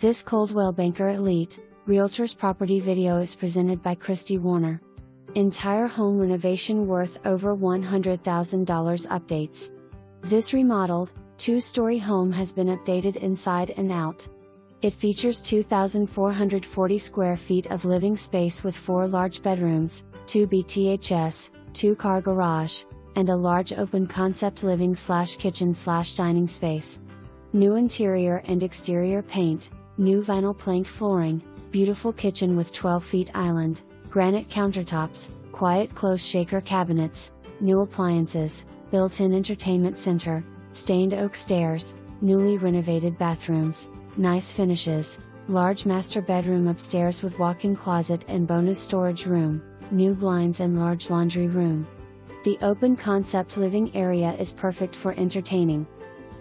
This Coldwell Banker Elite, Realtors property video is presented by Kristy Warner. Entire home renovation worth over $100,000 updates. This remodeled, two-story home has been updated inside and out. It features 2,440 square feet of living space with 4 large bedrooms, 2 BTHs, 2-car garage, and a large open-concept living/kitchen/dining space. New interior and exterior paint, new vinyl plank flooring, beautiful kitchen with 12-feet island, granite countertops, quiet close shaker cabinets, new appliances, built-in entertainment center, stained oak stairs, newly renovated bathrooms, nice finishes, large master bedroom upstairs with walk-in closet and bonus storage room, new blinds and large laundry room. The open concept living area is perfect for entertaining.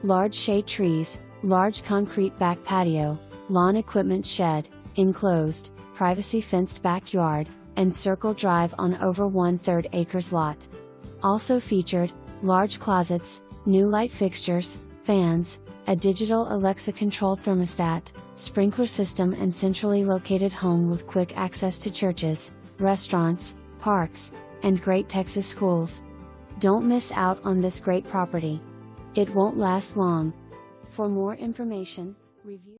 Large shade trees, large concrete back patio, lawn equipment shed, enclosed, privacy fenced backyard, and circle drive on over 1/3 acres lot. Also featured, large closets, new light fixtures, fans, a digital Alexa controlled thermostat, sprinkler system and centrally located home with quick access to churches, restaurants, parks, and great Texas schools. Don't miss out on this great property. It won't last long. For more information, review